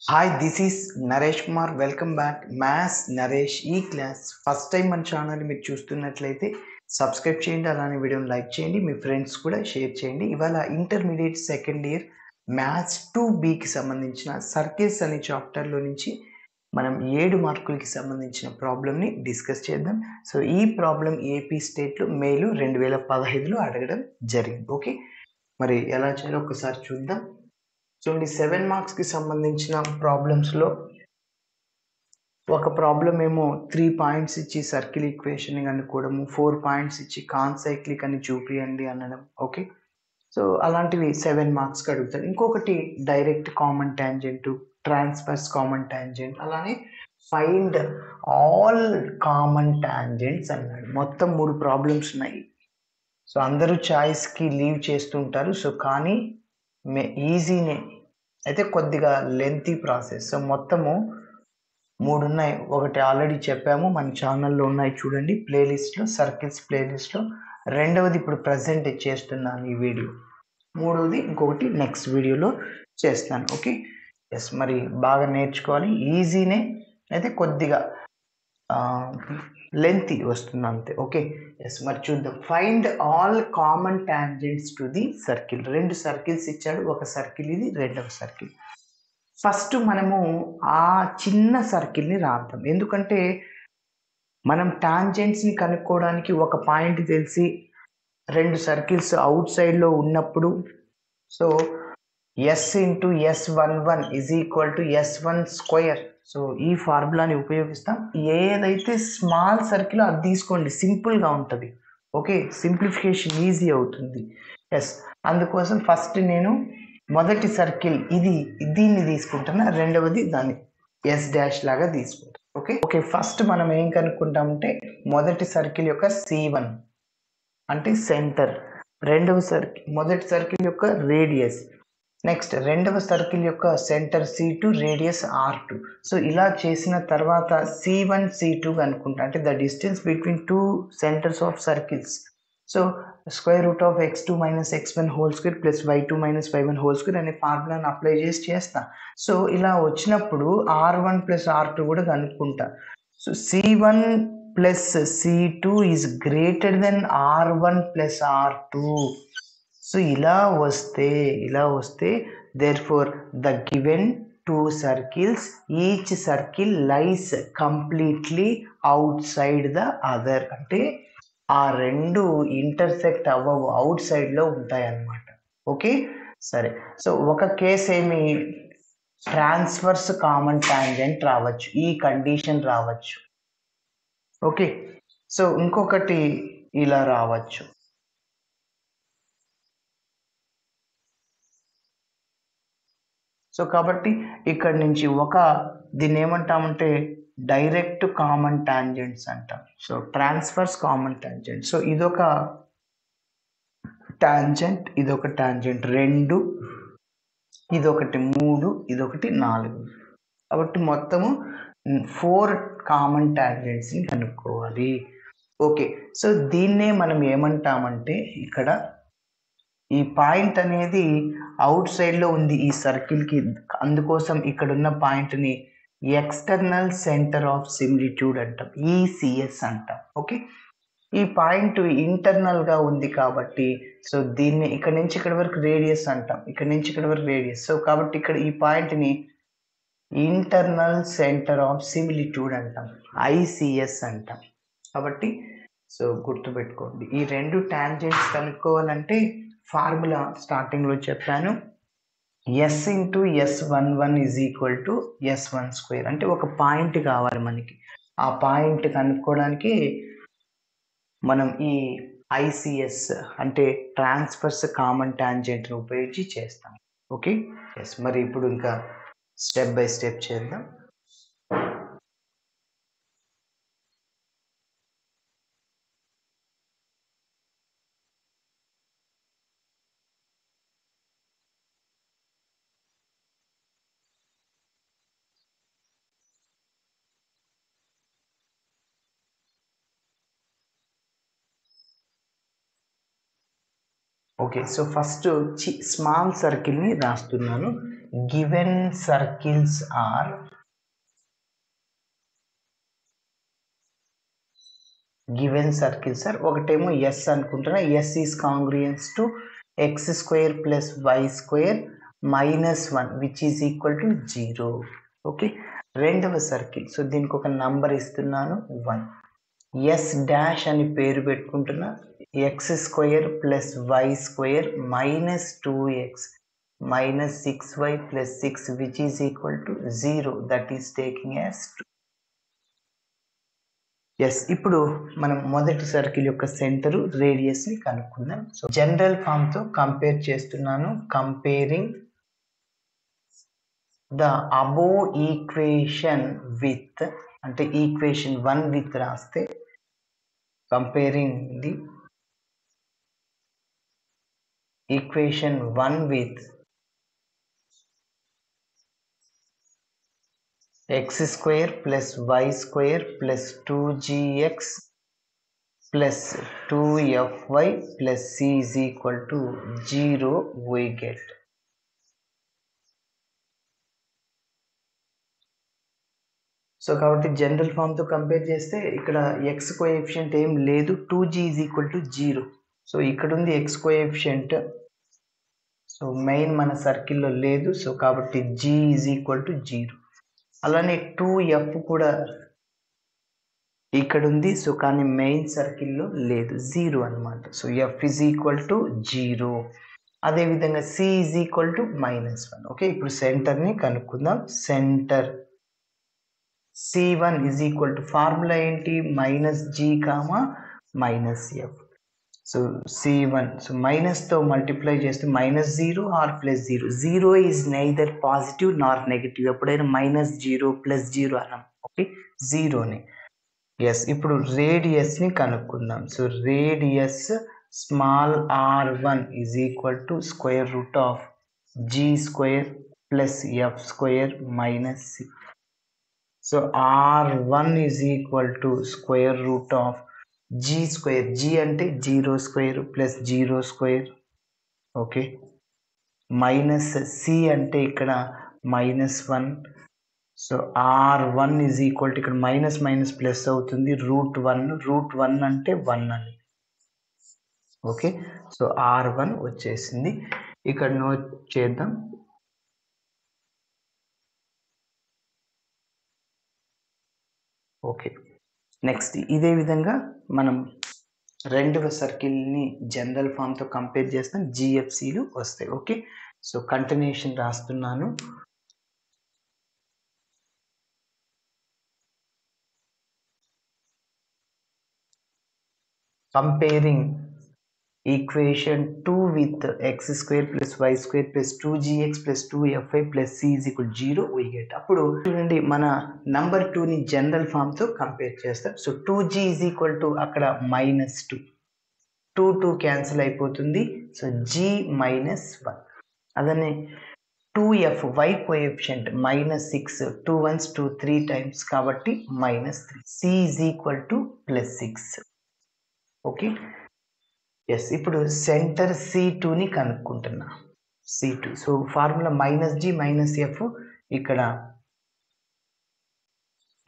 Hi this is Naresh Kumar. Welcome back maths Naresh ఈ class. First time మన channel మీరు చూస్తున్నట్లయితే సబ్స్క్రైబ్ చేయండి, అలానే వీడియోని లైక్ చేయండి, మీ ఫ్రెండ్స్ కూడా షేర్ చేయండి. ఇవాళ ఇంటర్మీడియట్ సెకండ్ ఇయర్ మ్యాథ్స్ 2Bకి సంబంధించిన సర్కిల్స్ అనే చాప్టర్లో నుంచి మనం 7 మార్కులకి సంబంధించిన ప్రాబ్లమ్ని డిస్కస్ చేద్దాం. సో ఈ ప్రాబ్లం ఏపీ స్టేట్లో మేలో 2015లో అడగడం జరిగింది. ఓకే, మరి ఎలా చేయాలో ఒకసారి చూద్దాం. చూడండి, 7 మార్క్స్కి సంబంధించిన ప్రాబ్లమ్స్లో ఒక ప్రాబ్లం ఏమో 3 పాయింట్స్ ఇచ్చి సర్కిల్ ఈక్వేషన్ కనుక్కోవడము, 4 పాయింట్స్ ఇచ్చి కాన్సైక్లిక్ అని చూపియండి అనడం. ఓకే, సో అలాంటివి 7 మార్క్స్కి అడుగుతారు. ఇంకొకటి direct common tangent, transfers common tangent, అలానే ఫైండ్ ఆల్ కామన్ ట్యాంజెంట్స్ అన్నాడు. మొత్తం 3 ప్రాబ్లమ్స్ ఉన్నాయి. సో అందరూ చాయిస్కి లీవ్ చేస్తుంటారు. సో కానీ ఈజీనే అయితే కొద్దిగా లెంతీ ప్రాసెస్. సో మొత్తము 3 ఉన్నాయి. ఒకటి ఆల్రెడీ చెప్పాము, మన ఛానల్లో ఉన్నాయి చూడండి ప్లేలిస్ట్లో, సర్కిల్స్ ప్లేలిస్ట్లో. రెండవది ఇప్పుడు ప్రజెంట్ చేస్తున్నాను ఈ వీడియో. మూడవది ఇంకొకటి నెక్స్ట్ వీడియోలో చేస్తాను. ఓకే, ఎస్, మరి బాగా నేర్చుకోవాలి. ఈజీనే అయితే కొద్దిగా లెంతీ వస్తుంది అంతే. ఓకే, ఎస్, మరి చూద్దాం. Find all common tangents to the circle. 2 circles ఇచ్చాడు, ఒక సర్కిల్ ఇది, రెండవ సర్కిల్. ఫస్ట్ మనము ఆ చిన్న సర్కిల్ని రాద్దాం, ఎందుకంటే మనం టాంజెంట్స్ని కనుక్కోవడానికి ఒక పాయింట్ తెలిసి 2 సర్కిల్స్ అవుట్ సైడ్లో ఉన్నప్పుడు, so S into S11 is equal to S1 square. So ఈ ఫార్ములాని ఉపయోగిస్తాం. ఏదైతే స్మాల్ సర్కిల్ అది తీసుకోండి, సింపుల్గా ఉంటుంది. ఓకే, సింప్లిఫికేషన్ ఈజీ అవుతుంది. ఎస్, అందుకోసం ఫస్ట్ నేను మొదటి సర్కిల్ దీన్ని తీసుకుంటున్నా, రెండవది దాన్ని ఎస్ డాష్ లాగా తీసుకుంటాం. ఓకే, ఫస్ట్ మనం ఏం కనుక్కుంటామంటే మొదటి సర్కిల్ యొక్క C1 అంటే సెంటర్, మొదటి సర్కిల్ యొక్క రేడియస్, నెక్స్ట్ రెండవ సర్కిల్ యొక్క centre C2, radius R2. So ఇలా చేసిన తర్వాత C1 C2 అనుకుంటా, అంటే the distance between 2 centres of circles. So square root of x2 minus x1 whole square plus y2 minus y1 whole square అనే ఫార్ములాను apply చేస్తా. సో ఇలా వచ్చినప్పుడు R1 ప్లస్ R2 కూడా కనుక్కుంటా. So C1 plus C2 is greater than R1 plus R2. So ఇలా వస్తే therefore the given 2 circles, each circle lies completely outside the other. అంటే ఆ రెండు ఇంటర్సెక్ట్ అవ్వవు, అవుట్ సైడ్లో ఉంటాయి అన్నమాట. ఓకే, సరే. సో ఒక కేసు ఏమి ట్రాన్స్ఫర్స్ కామన్ టాంజెంట్ రావచ్చు, ఈ కండిషన్ రావచ్చు. ఓకే, సో ఇంకొకటి ఇలా రావచ్చు. సో కాబట్టి ఇక్కడ నుంచి దీన్ని ఏమంటామంటే డైరెక్ట్ కామన్ టాంజెంట్స్ అంటాం. So transfers common tangent. So ఇదొక టాంజెంట్, ఇదొక టాంజెంట్ 2, ఇదొకటి 3, ఇదొకటి 4. కాబట్టి మొత్తము 4 కామన్ టాంజెంట్స్ని కనుక్కోవాలి. ఓకే, సో దీన్నే మనం ఏమంటామంటే ఇక్కడ ఈ పాయింట్ అనేది అవుట్ సైడ్లో ఉంది ఈ సర్కిల్కి, అందుకోసం ఇక్కడ ఉన్న పాయింట్ని ఎక్స్టర్నల్ సెంటర్ ఆఫ్ సిమిలిట్యూడ్ అంటాం, ECS అంటాం. ఓకే, ఈ పాయింట్ ఇంటర్నల్గా ఉంది కాబట్టి సో దీన్ని ఇక్కడ నుంచి ఇక్కడ వరకు రేడియస్ అంటాం, ఇక్కడ నుంచి ఇక్కడ వరకు రేడియస్. సో కాబట్టి ఇక్కడ ఈ పాయింట్ని ఇంటర్నల్ సెంటర్ ఆఫ్ సిమిలిట్యూడ్ అంటాం, ICS అంటాం. కాబట్టి సో గుర్తుపెట్టుకోండి, ఈ 2 టాంజెంట్స్ కనుక్కోవాలంటే ఫార్ములా స్టార్టింగ్లో చెప్పాను, S into S11 is equal to S1 square. అంటే ఒక పాయింట్ కావాలి మనకి, ఆ పాయింట్ కనుక్కోవడానికి మనం ఈ ICS అంటే ట్రాన్స్ఫర్స్ కామన్ టాంజెంట్ని ఉపయోగించి చేస్తాం. ఓకే, ఎస్, మరి ఇప్పుడు ఇంకా స్టెప్ బై స్టెప్ చేద్దాం. ఓకే, సో ఫస్ట్ స్మాల్ సర్కిల్ని రాస్తున్నాను. గివెన్ సర్కిల్స్ ఆర్ ఒకటేమో ఎస్ అనుకుంటున్నా. S is congruence to x square plus y square -1 which is equal to 0. Okay, రెండవ సర్కిల్, సో దీనికి ఒక నంబర్ ఇస్తున్నాను 1. ఎస్ డాష్ అని పేరు పెట్టుకుంటున్నా. X square plus y square -2x -6y plus 6 which is equal to 0, that is taking as 2. Yes, ఇప్పుడు మనం మొదటి సర్కిల్ యొక్క సెంటర్ రేడియస్ ని కనుక్కుందాం. సో జనరల్ ఫామ్ తో కంపేర్ చేస్తున్నాను. Comparing the above equation with, అంటే ఈక్వేషన్ 1 విత్ రాస్తే comparing the equation 1 with x square plus y square plus 2gx plus 2fy plus c is equal to 0 we get. So కాబట్టి general form తో compare చేస్తే ఇక్కడ x coefficient ఏం లేదు, 2g is equal to 0. So ఇక్కడ ఉంది x coefficient, so main మన సర్కిల్లో లేదు, సో కాబట్టి g is equal to 0. అలానే 2f కూడా ఇక్కడ ఉంది, సో కానీ మెయిన్ సర్కిల్లో లేదు, 0 అనమాట. So f is equal to 0. అదేవిధంగా c is equal to -1. Okay, ఇప్పుడు సెంటర్ని కనుక్కుందాం. Centre C1 is equal to formula ఏంటి, -g, -f. So C1, so మైనస్తో మల్టిప్లై చేస్తే -0 or +0. 0 is neither positive nor negative. ఎప్పుడైనా -0 +0 అనం. ఓకే, 0ని. ఎస్, ఇప్పుడు రేడియస్ని కనుక్కుందాం. So radius small r1 is equal to √g² plus f² -6. So r1 is equal to √g². g అంటే 0² plus 0². Okay, minus c అంటే ఇక్కడ -1. So r1 is equal to ఇక్కడ minus minus plus అవుతుంది, √1 అంటే 1 అని. Okay, so r1 వచ్చేసింది. ఇక్కడ note చేద్దాం. ఓకే, నెక్స్ట్ ఇదే విధంగా మనం రెండవ సర్కిల్ని జనరల్ ఫామ్తో కంపేర్ చేస్తాం, జిఎఫ్సిలు వస్తాయి. ఓకే, సో కంటిన్యూషన్ రాస్తున్నాను. Comparing equation 2 with x² plus y² plus 2gx plus 2fy plus c is equal 0 we get. అప్పుడు చూడండి, మన నంబర్ 2ని జనరల్ ఫామ్తో కంపేర్ చేస్తాం. So 2g is equal to అక్కడ -2, 2 క్యాన్సిల్ అయిపోతుంది, సో g -1. అదనే 2f y coefficient -6, 2 1s 2 3 times కాబట్టి -3. c is equal to +6. Okay, yes, ఇప్పుడు సెంటర్ C2ని కనుక్కుంటున్నా. C2, so formula -g -f, ఇక్కడ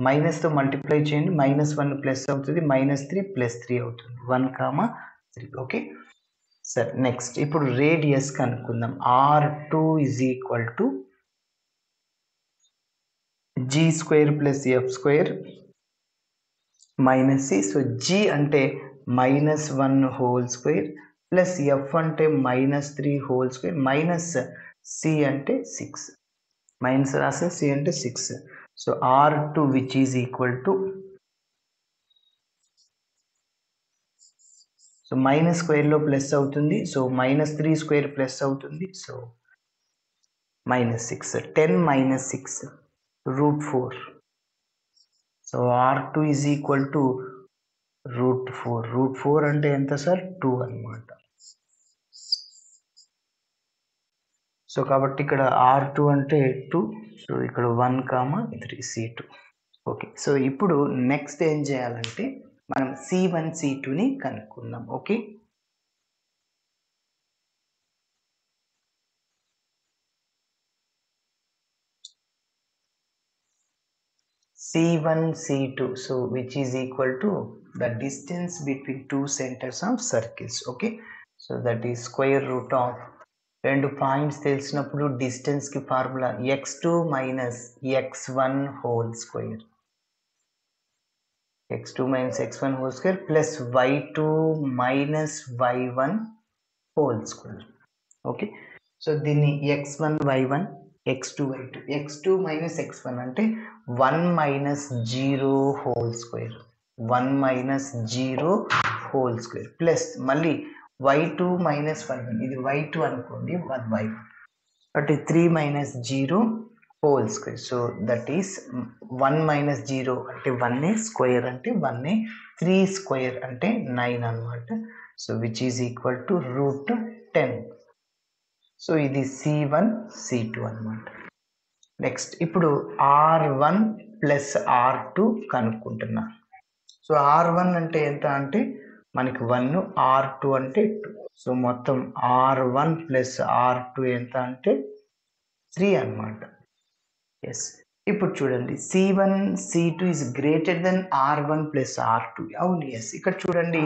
మైనస్తో మల్టిప్లై చేయండి, -1 ప్లస్ అవుతుంది, -3 +3 అవుతుంది, 1, 3. ఓకే, సరే, నెక్స్ట్ ఇప్పుడు రేడియస్ కనుక్కుందాం. r2 is equal to g² plus f² -c. So g అంటే -1 హోల్ స్క్వేర్ ప్లస్ f అంటే -3 హోల్ స్క్వేర్ మైనస్ c అంటే 6, మైనస్ రాస్తే c అంటే 6. So r2 which is equal to, so minus స్క్వేర్లో plus అవుతుంది, so -3² plus అవుతుంది, so -6. 10 - 6 √4. సో r2 is equal to √4 అంటే ఎంత సార్, 2 అనమాట. సో కాబట్టి ఇక్కడ r2 అంటే 2, సో ఇక్కడ 1, 3 C2. ఓకే, సో ఇప్పుడు నెక్స్ట్ ఏం చేయాలంటే మనం C1 C2ని కనుక్కుందాం. Okay, C1 C2, so which is equal to the distance between two centers of circles. Okay, so that is square root of రెండు పాయింట్స్ తెలిసినప్పుడు డిస్టెన్స్ కి formula x2 minus x1 whole square, x2 minus x1 whole square plus y2 minus y1 whole square. Okay, so దీన్ని x1 y1 x2 y2, x2 minus x1 అంటే 1 minus 0 whole square, 1 minus 0 whole square plus మళ్ళీ y2 minus y1, ఇది y2 అనుకోండి 1 y1, అంటే 3 minus 0 whole square, so that is 1 minus 0 అంటే 1 square అంటే 1, 3 square అంటే 9 అన్నమాట. So which is equal to root 10. So ఇది C1 C2 అన్నమాట. నెక్స్ట్ ఇప్పుడు R1 plus R2 కనుక్కుంటున్నా. So R1 అంటే ఎంత అంటే మనకి 1, R2 అంటే 2, సో మొత్తం R1 ప్లస్ R2 ఎంత అంటే 3 అన్నమాట. ఎస్, ఇప్పుడు చూడండి C1 C2 is greater than R1 plus R2. అవును, ఎస్, ఇక్కడ చూడండి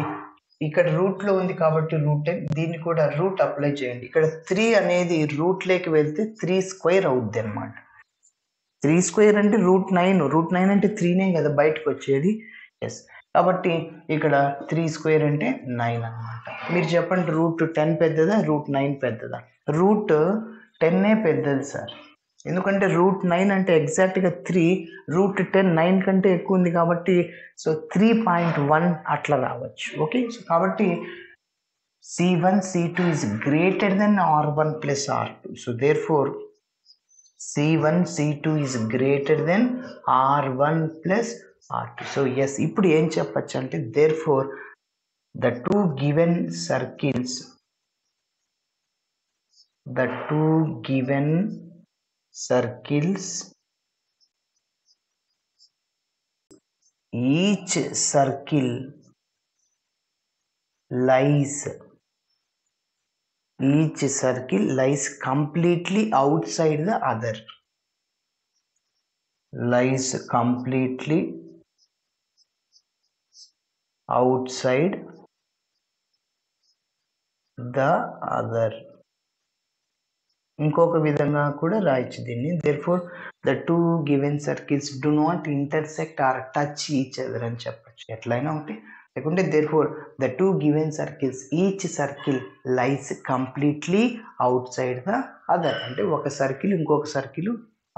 ఇక్కడ రూట్ లో ఉంది కాబట్టి రూట్ 10, దీన్ని కూడా రూట్ అప్లై చేయండి. ఇక్కడ 3 అనేది రూట్ లేకి వెళ్తే 3 స్క్వేర్ అవుద్ది అనమాట. 3 స్క్వేర్ అంటే రూట్ 9, రూట్ 9 అంటే 3నే కదా బయటకు వచ్చేది. ఎస్, కాబట్టి ఇక్కడ 3 స్క్వేర్ అంటే 9 అనమాట. మీరు చెప్పండి రూట్ 10 పెద్దదా రూట్ 9 పెద్దదా? రూట్ 10 పెద్దది సార్, ఎందుకంటే రూట్ 9 అంటే ఎగ్జాక్ట్గా 3, రూట్ 10 9 కంటే ఎక్కువ ఉంది కాబట్టి సో 3.1 అట్లా రావచ్చు. ఓకే, సో కాబట్టి C1 C2 is greater than R1 plus R2. So therefore C1 C2 is greater than R1 plus R2. So yes, ఇప్పుడు ఏం చెప్పచ్చు అంటే therefore the two given circles each circle lies completely outside the other, lies completely outside the other. ఇంకొక విధంగా కూడా రాయొచ్చు దీన్ని, therefore the two given circles do not intersect or touch each other అని చెప్పచ్చు. ఎట్లయినా ఒకటి, లేకుంటే therefore the two given circles each circle lies completely outside the other, అంటే ఒక సర్కిల్ ఇంకొక సర్కిల్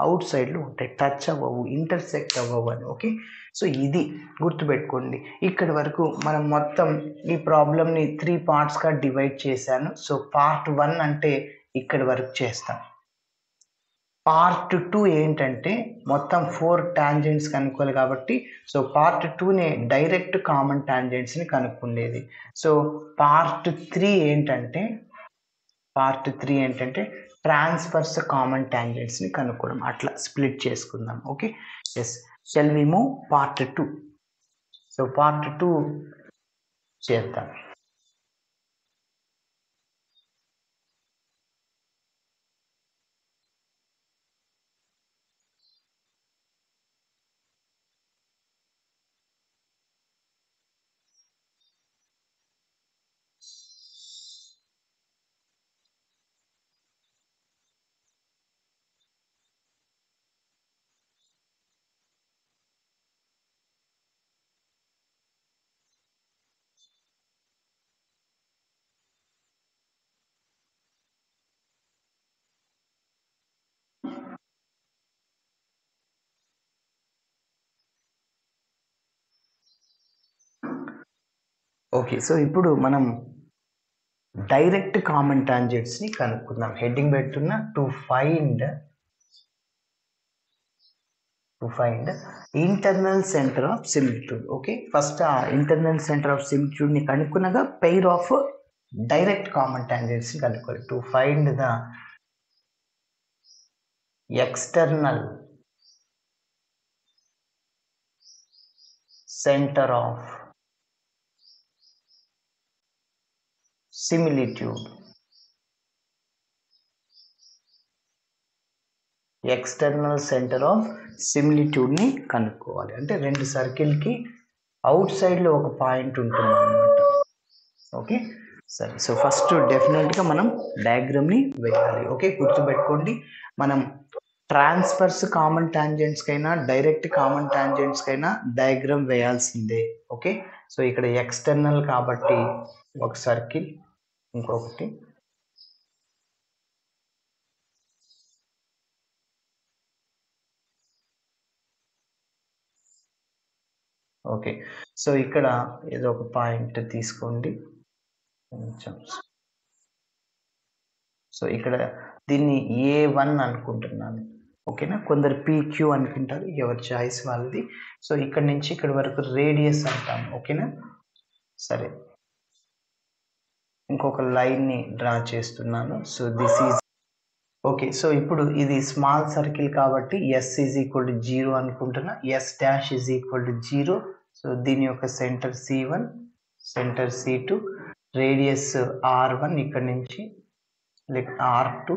అవుట్ సైడ్లో ఉంటాయి, టచ్ అవ్వవు, ఇంటర్సెక్ట్ అవ్వవు అని. ఓకే, సో ఇది గుర్తుపెట్టుకోండి. ఇక్కడి వరకు మనం మొత్తం ఈ ప్రాబ్లమ్ని 3 పార్ట్స్గా డివైడ్ చేశాను. సో పార్ట్ 1 అంటే ఇక్కడి వరకు చేస్తాం. పార్ట్ 2 ఏంటంటే మొత్తం 4 టాంజెంట్స్ కనుక్కోవాలి కాబట్టి సో పార్ట్ 2నే డైరెక్ట్ కామన్ టాంజెంట్స్ని కనుక్కునేది. సో పార్ట్ 3 ఏంటంటే ట్రాన్స్ఫర్స్ కామన్ టాంజెంట్స్ని కనుక్కోవడం, అట్లా స్ప్లిట్ చేసుకుందాం. Okay, yes, shall we move part 2. So part 2 చేద్దాం. ఓకే, సో ఇప్పుడు మనం డైరెక్ట్ కామన్ టాంజెంట్స్ని కనుక్కుందాం. హెడ్డింగ్ పెట్టున్న to find internal centre of similitude. Okay, first ఆ ఇంటర్నల్ సెంటర్ ఆఫ్ సిమిలిట్యూడ్ని కనుక్కున్నాక పెయిర్ ఆఫ్ డైరెక్ట్ కామన్ టాంజెంట్స్ని కనుక్కోవాలి. To find the external centre of similitude external centre of సిమిలిట్యూడ్ని కనుక్కోవాలి. అంటే రెండు సర్కిల్కి అవుట్ సైడ్లో ఒక పాయింట్ ఉంటుంది అన్నమాట. ఓకే, సరే. సో ఫస్ట్ డెఫినెట్గా మనం డయాగ్రామ్ని వేయాలి. ఓకే, గుర్తుపెట్టుకోండి, మనం ట్రాన్స్ఫర్స్ కామన్ టాంజెంట్స్కైనా డైరెక్ట్ కామన్ టాంజెంట్స్కైనా డయాగ్రామ్ వేయాల్సిందే. ఓకే, సో ఇక్కడ ఎక్స్టర్నల్ కాబట్టి ఒక సర్కిల్, ఇంకొకటి ఓకే. సో ఇక్కడ ఏదో ఒక పాయింట్ తీసుకోండి కొంచెం. సో ఇక్కడ దీన్ని A1 అనుకుంటున్నాను. ఓకేనా, కొందరు PQ అనుకుంటారు, ఎవరి చాయిస్ వాళ్ళది. సో ఇక్కడ నుంచి ఇక్కడ వరకు రేడియస్ అంటాము. ఓకేనా, సరే. ఇంకొక లైన్ని డ్రా చేస్తున్నాను. So this is okay. So ఇప్పుడు ఇది స్మాల్ సర్కిల్ కాబట్టి S ఈజ్ ఈక్వల్ టు 0 అనుకుంటున్నా. S dash is equal to 0. So దీని యొక్క centre C1, centre C2, radius R1, ఇక్కడ నుంచి like R2,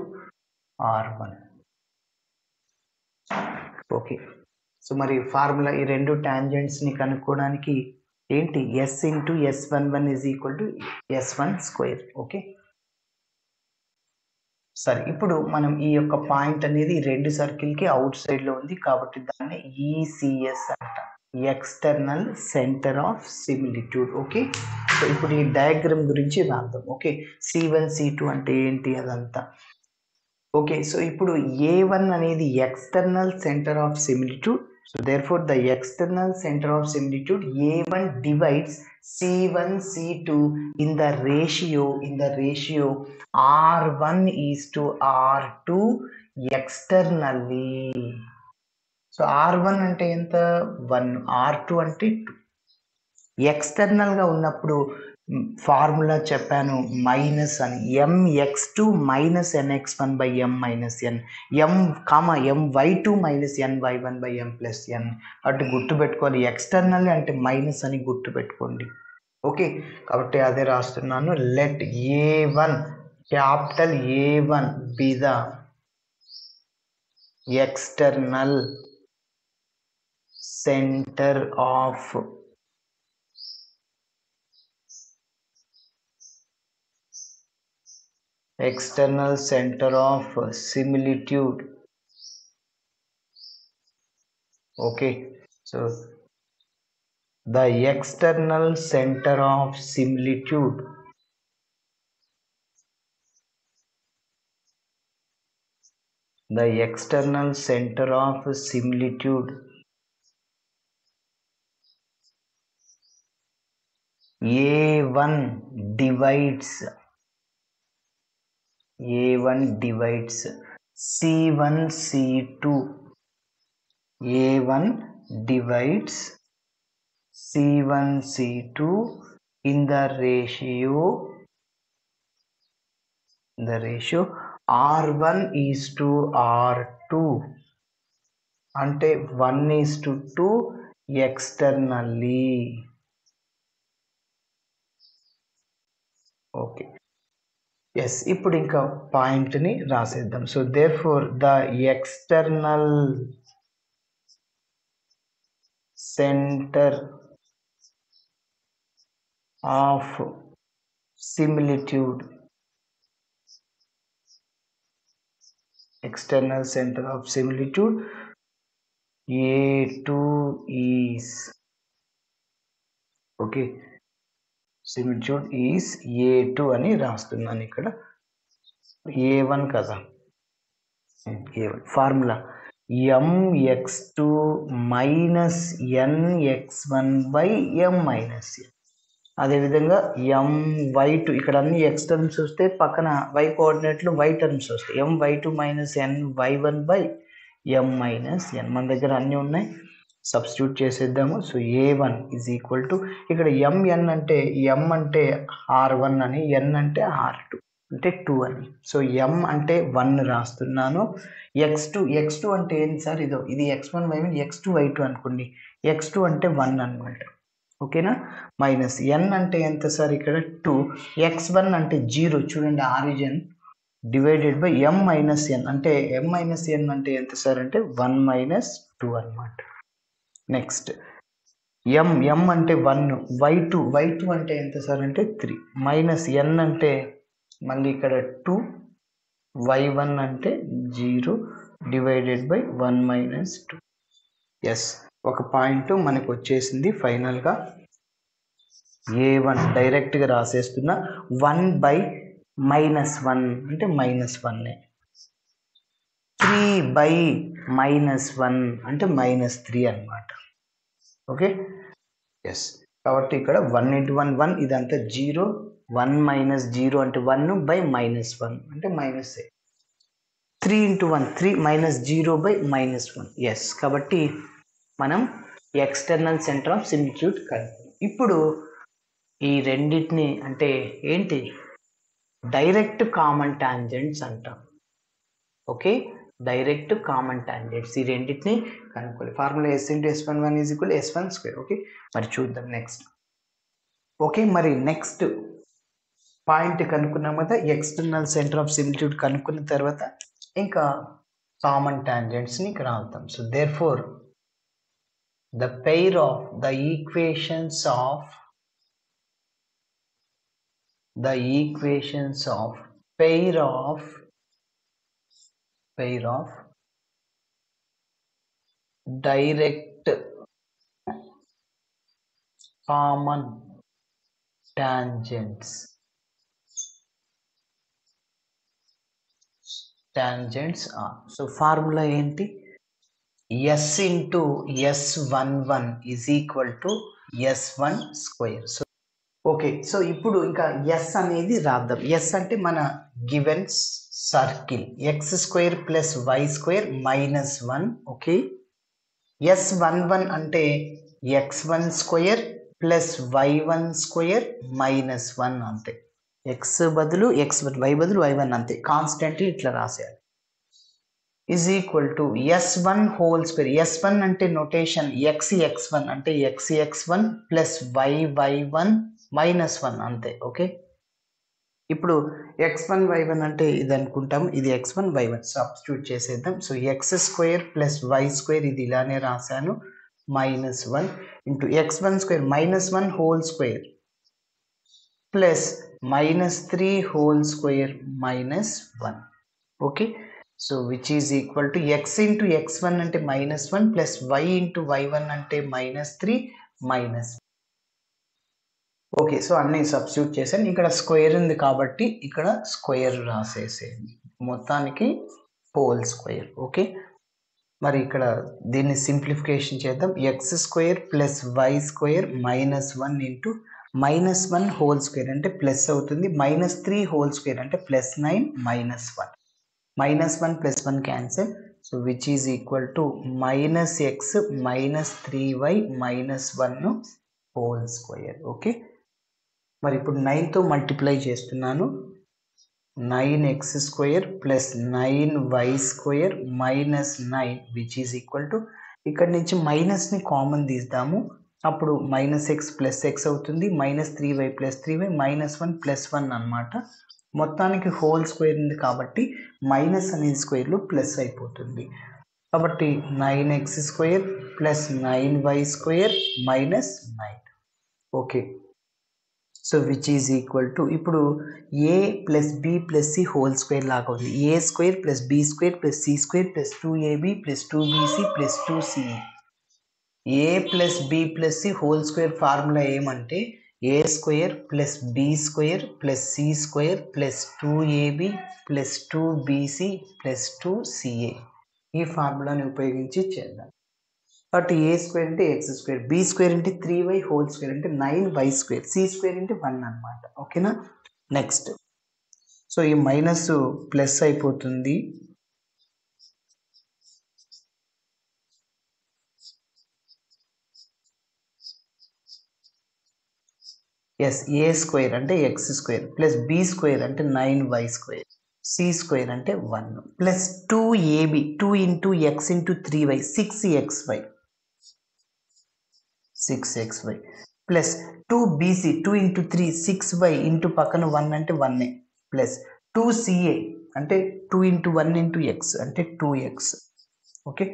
R1. Okay, so మరి ఫార్ములా ఈ రెండు టాంజెంట్స్ని కనుక్కోవడానికి ఏంటి? S into S11 is equal to S1 square. Okay, సరే. ఇప్పుడు మనం ఈ యొక్క పాయింట్ అనేది రెండు సర్కిల్కి అవుట్ సైడ్లో ఉంది కాబట్టి దాన్ని ECS అంట, external centre of similitude. Okay, so ఇప్పుడు ఈ డయాగ్రామ్ గురించి రాద్దాం. ఓకే, C1 C2 అంటే ఏంటి అదంతా. ఓకే, సో ఇప్పుడు A1 అనేది external centre of similitude. So therefore the external center of similitude A1 divides C1 C2 in the ratio R1 is to R2 externally. So R1 అంటే ఎంత? 1, R2 అంటే 2. ఎక్స్టర్నల్గా ఉన్నప్పుడు formula చెప్పాను, మైనస్ అని, mx2 minus nx1 by m minus n, my2 minus ny1 by m plus n. అటు గుర్తుపెట్టుకోవాలి, external అంటే minus అని గుర్తుపెట్టుకోండి. ఓకే, కాబట్టి అదే రాస్తున్నాను. Let A1, capital A1 B the external centre of similitude. Okay, so the external center of similitude A1 divides C1 C2. A1 divides C1 C2 in the ratio R1 is to R2 అంటే 1:2 externally. Okay, yes. ఇప్పుడు ఇంకా పాయింట్ని రాసేద్దాం. So therefore the external center of similitude A2 is okay, similitude is A2 అని రాస్తున్నాను. ఇక్కడ A1 కదా, A1 formula mx2 minus nx1 by m minus n. అదేవిధంగా my2, ఇక్కడ అన్ని x టర్మ్స్ వస్తే పక్కన y కోఆర్డినేట్లు y టర్మ్స్ వస్తాయి. my2 minus ny1 by m minus n. మన దగ్గర అన్నీ ఉన్నాయి, సబ్స్టిట్యూట్ చేసేద్దాము. So A1 is equal to, ఇక్కడ mn అంటే m అంటే R1 అని, n అంటే R2 అంటే 2 అని. సో m అంటే 1 రాస్తున్నాను. x2 అంటే ఏంటి సార్? ఇది x1 y1, x2 y2 అనుకోండి. x2 అంటే 1 అనమాట. ఓకేనా, మైనస్ n అంటే ఎంత సార్? ఇక్కడ 2. x1 అంటే 0, చూడండి origin divided by m minus n అంటే m మైనస్ n అంటే ఎంత సార్ అంటే 1 మైనస్ 2 అనమాట. నెక్స్ట్ m అంటే 1, y2 అంటే ఎంత సార్ అంటే 3 మైనస్ n అంటే మళ్ళీ ఇక్కడ 2, y1 అంటే 0 డివైడెడ్ బై 1 మైనస్ 2. ఎస్, ఒక పాయింట్ మనకు వచ్చేసింది ఫైనల్గా. a1 డైరెక్ట్గా రాసేస్తున్నా. 1 బై మైనస్ 1 అంటే మైనస్ 1, 3 బై మైనస్ 1 అంటే మైనస్ 3 అనమాట. Okay, yes. కాబట్టి ఇక్కడ 1 ఇంటూ 1 1, ఇదంతా 0, 1 మైనస్ 0 అంటే 1 బై మైనస్ 1 అంటే minus 3 into 1 3 minus 0 by minus 1. Yes, కాబట్టి మనం ఎక్స్టర్నల్ సెంటర్ ఆఫ్ సిమిట్యూడ్ కనుక్కుందాం. ఇప్పుడు ఈ రెండింటిని అంటే ఏంటి, డైరెక్ట్ కామన్ టాంజెంట్స్ అంటాం. ఓకే, డైరెక్ట్ కామన్ టాంజెంట్స్ ఈ రెండింటిని కనుక్కోవాలి. Formula s into s11 is equal s1 square. Okay, మరి చూద్దాం నెక్స్ట్. ఓకే, మరి నెక్స్ట్ పాయింట్ కనుక్కున్నాం కదా, ఎక్స్టర్నల్ సెంటర్ ఆఫ్ సిమిట్యూడ్ కనుక్కున్న తర్వాత ఇంకా కామన్ టాంజెంట్స్ని ఇక్కడ రాద్దాం. So therefore the pair of the equations of pair of direct common tangents are. So formula ఏంటి, s into s11 is equal to s1 square. So okay, so ఇప్పుడు ఇంకా s అనేది రాద్దాం. s అంటే మన given circle x square plus y square minus 1. Okay, s11 అంటే x1 square plus y1 square minus 1 అంతే. X బదులు x1, y బదులు y1 అంతే. కాన్స్టెంట్లీ ఇట్లా రాసేయాలి. Is equal to s1 whole square. s1 అంటే నొటేషన్ x1 అంటే x1 ప్లస్ y1 మైనస్ 1 అంతే. ఓకే, ఇప్పుడు x1 y1 అంటే ఇది అనుకుంటాం, ఇది x1 y1 సబ్స్టిట్యూట్ చేసేద్దాం. So x square plus y square ఇది ఇలానే రాశాను, minus 1 into x1 square minus 1 whole square plus minus 3 whole square minus 1. Okay, so which is equal to x into x1 అంటే minus 1 plus y into y1 అంటే minus 3 minus. Okay, so అన్నీ substitute చేశాను. ఇక్కడ square ఉంది కాబట్టి ఇక్కడ square రాసేసేయండి, మొత్తానికి whole square. Okay, మరి ఇక్కడ దీన్ని సింప్లిఫికేషన్ చేద్దాం. X square plus y square minus 1 into minus 1 whole square అంటే ప్లస్ అవుతుంది, మైనస్ 3 హోల్ స్క్వేర్ అంటే plus 9 minus 1. Minus 1 plus 1 cancel. So which is equal to minus x minus 3y minus 1 whole square. Okay, మరి ఇప్పుడు 9తో multiply చేస్తున్నాను. 9x square plus 9y square minus 9 which is equal to, ఇక్కడ నుంచి మైనస్ని common తీద్దాము, అప్పుడు మైనస్ ఎక్స్ ప్లస్ ఎక్స్ అవుతుంది, minus 3y plus 3y minus 1 plus 1 అనమాట. మొత్తానికి హోల్ స్క్వేర్ ఉంది కాబట్టి మైనస్ అనేది స్క్వేర్లో ప్లస్ అయిపోతుంది. కాబట్టి 9x square plus 9y square minus 9. Okay, so which is equal to, ఇప్పుడు A plus B plus C whole square లాగా ఉంది. A square plus B square plus C square plus 2ab plus 2bc plus 2ca. A plus B plus C whole square formula ఏమంటే A square plus B square plus C square plus 2ab plus 2bc plus 2ca. ఈ ఫార్ములాని ఉపయోగించి చేద్దాం. కాబట్టి A square అంటే x square, B square అంటే 3y whole square అంటే 9y square, c square అంటే 1 అనమాట. ఓకేనా, నెక్స్ట్. సో ఈ మైనస్ ప్లస్ అయిపోతుంది. ఎస్, ఏ స్క్వేర్ అంటే x square plus B square అంటే 9y స్క్వేర్, సి స్క్వేర్ అంటే 1 plus 2ab 2 into x into 3y 6xy plus 2bc 2 into 3 6y into పక్కన 1 అంటే 1 ప్లస్ 2ca అంటే 2 × 1 × x అంటే 2x. Okay,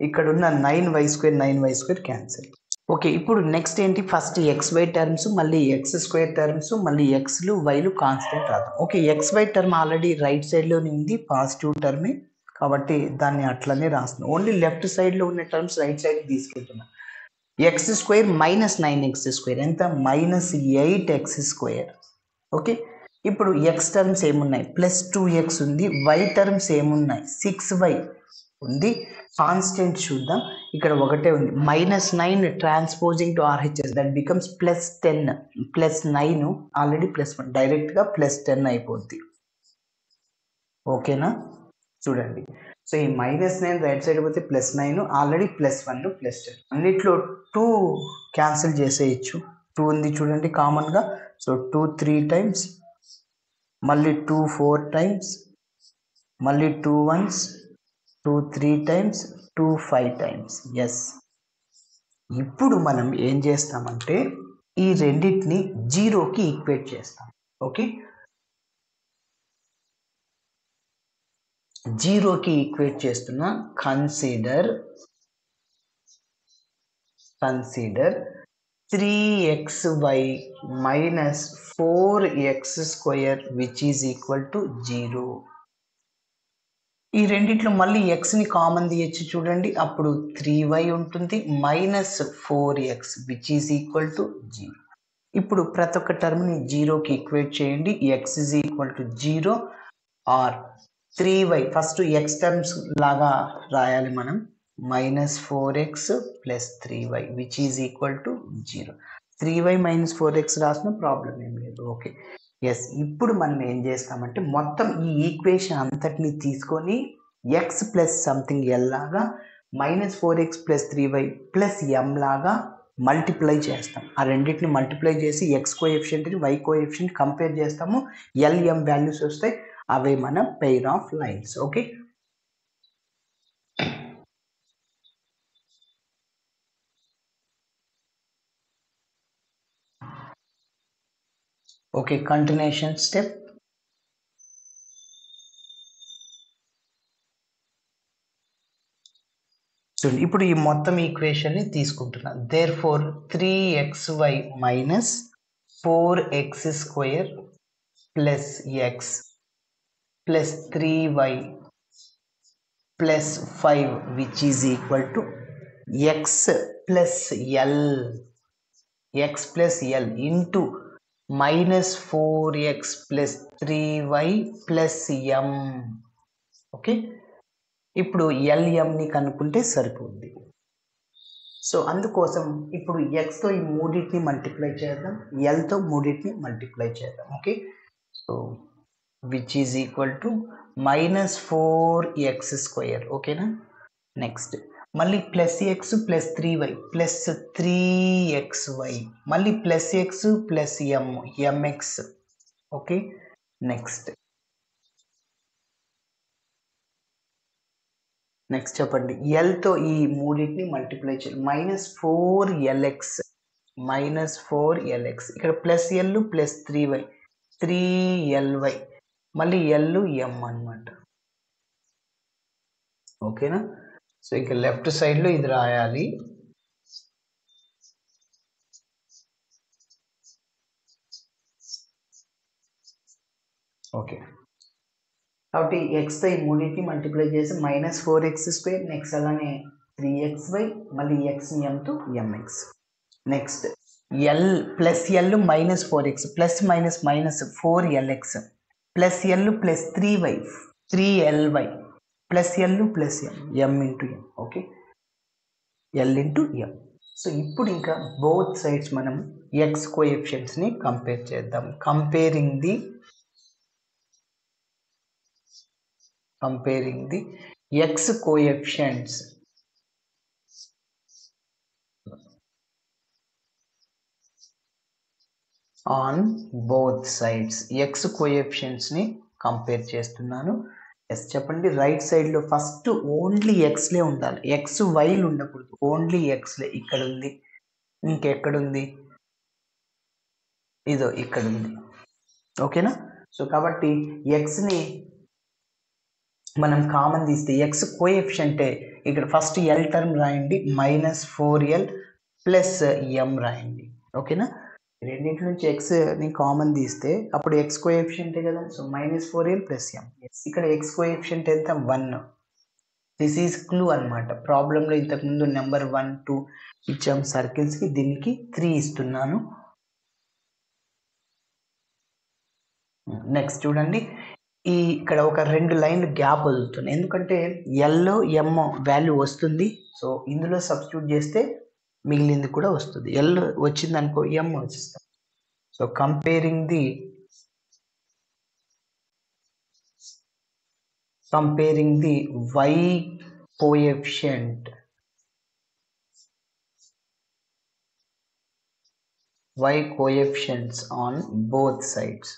ఇక్కడ ఉన్న 9y² 9y² క్యాన్సిల్. ఓకే, ఇప్పుడు నెక్స్ట్ ఏంటి, ఫస్ట్ xy టర్మ్స్, మళ్ళీ x² టర్మ్స్, మళ్ళీ xలు yలు కాన్స్టెంట్ రాద్దాం. Okay, xy term already right సైడ్లోనే ఉంది, పాజిటివ్ టర్మే, కాబట్టి దాన్ని అట్లనే రాస్తున్నాం. ఓన్లీ లెఫ్ట్ సైడ్లో ఉన్న టర్మ్స్ రైట్ సైడ్ తీసుకెళ్తున్నాం. x² - 9x² ఎంత, -8x². ఓకే, ఇప్పుడు x టర్మ్స్ ఏమున్నాయి, +2x ఉంది, y టర్మ్స్ ఏమున్నాయి, 6y ఉంది. కాన్స్టెంట్ చూద్దాం, ఇక్కడ ఒకటే ఉంది, -9 transposing to RHS that becomes +10, +9 already +1, డైరెక్ట్గా +10 అయిపోద్ది. ఓకేనా, చూడండి. సో ఈ -9 రైట్ సైడ్ పోతే +9, ఆల్రెడీ +1 +10, అన్నిట్లో 2 క్యాన్సిల్ చేసేయచ్చు. 2 ఉంది చూడండి కామన్గా, సో 2 3 టైమ్స్, మళ్ళీ 2 4 టైమ్స్, మళ్ళీ 2 1s, 2 3 టైమ్స్, 2 5 టైమ్స్. ఎస్, ఇప్పుడు మనం ఏం చేస్తామంటే ఈ రెండింటిని 0కి ఈక్వేట్ చేస్తాం. ఓకే, 0కి ఈక్వేట్ చేస్తున్నా. Consider 3xy - 4x² which is equal to 0. ఈ రెండిట్లో మళ్ళీ xని కామన్ తీయచ్చు చూడండి, అప్పుడు 3y ఉంటుంది, -4x which is equal to 0. ఇప్పుడు ప్రతి ఒక్క టర్మ్ని 0కి ఈక్వేట్ చేయండి. x is equal to 0 or 3y, first x terms లాగా రాయాలి మనం, -4x + 3y which is equal to 0. 3y - 4x రాసిన ప్రాబ్లం ఏం లేదు. ఓకే, ఎస్, ఇప్పుడు మనం ఏం చేస్తామంటే మొత్తం ఈ ఈక్వేషన్ అంతటిని తీసుకొని x ప్లస్ సంథింగ్ l లాగా -4x + 3y + m లాగా మల్టిప్లై చేస్తాం. ఆ రెండింటిని మల్టిప్లై చేసి x కోఎఫిషియంట్ని y కోఎఫిషియంట్ కంపేర్ చేస్తాము, l m వాల్యూస్ వస్తాయి, అవే మన pair of lines. Okay, okay, continuation step. చూడండి, ఇప్పుడు ఈ మొత్తం ఈక్వేషన్ని తీసుకుంటున్నా. Therefore 3xy - 4x² + x + 3y + 5 which is equal to x + l into -4x + 3y + m. Okay, ఇప్పుడు LMని కనుక్కుంటే సరిపోద్ది. సో అందుకోసం ఇప్పుడు xతో ఈ మూడింటిని మల్టిప్లై చేద్దాం, lతో మూడింటిని మల్టిప్లై చేద్దాం. Okay, so which is equal to -4x². ఓకేనా, నెక్స్ట్ మళ్ళీ +x + 3y + 3xy, మళ్ళీ +x + m mx. Okay, next చెప్పండి, ఎల్తో ఈ మూడింటిని మల్టిప్లై చేయాలి, -4lx ఇక్కడ +l + 3y 3ly, మళ్ళీ l m అన్నమాట. ఓకేనా, సో ఇక లెఫ్ట్ సైడ్లో ఇది రాయాలి. ఓకే, కాబట్టి xతో ఈ మూడింటిని మల్టిప్లై చేసి -4x², నెక్స్ట్ అలానే 3xy, మళ్ళీ xని mతో mx. Next l +l -4x plus minus -4lx +l + 3y 3ly +l + m m × m. Okay, l × m. So ఇప్పుడు ఇంకా బోత్ సైడ్స్ మనం x కోఎఫిషియంట్స్ని కంపేర్ చేద్దాం. Comparing the x coefficients on both sides. x కోఎఫిషియంట్స్ని compare చేస్తున్నాను. Yes, చెప్పండి, right సైడ్లో first only xలే ఉండాలి, x yలు ఉండకూడదు, ఓన్లీ xలే. ఇక్కడ ఉంది, ఇంకెక్కడుంది, ఇదో ఇక్కడ ఉంది. ఓకేనా, సో కాబట్టి xని మనం కామన్ తీస్తే ఎక్స్ కోఎఫిషియంటే ఇక్కడ ఫస్ట్ ఎల్ టర్మ్ రాయండి, -4l ప్లస్ ఎం రాయండి. ఓకేనా, రెండింటి నుంచి ఎక్స్ని కామన్ తీస్తే అప్పుడు ఎక్స్ కోఎఫిషియంటే కదా, సో -4l ప్లస్ ఎం. ఇక్కడ ఎక్స్ కోఎఫిషియంట్ ఎంత, 1. దిస్ ఈజ్ క్లూ అనమాట. ప్రాబ్లంలో ఇంతకుముందు నెంబర్ 1, 2 ఇచ్చాం సర్కిల్స్కి, దీనికి 3 ఇస్తున్నాను. నెక్స్ట్ చూడండి, ఇక్కడ ఒక 2 లైన్లు గ్యాప్ వదులుతున్నాయి, ఎందుకంటే ఎల్లో ఎం వాల్యూ వస్తుంది. సో ఇందులో సబ్స్టిట్యూట్ చేస్తే మిగిలింది కూడా వస్తుంది. ఎల్ వచ్చింది అనుకో, ఎం వచ్చిస్తాం. So comparing the y coefficients on both sides.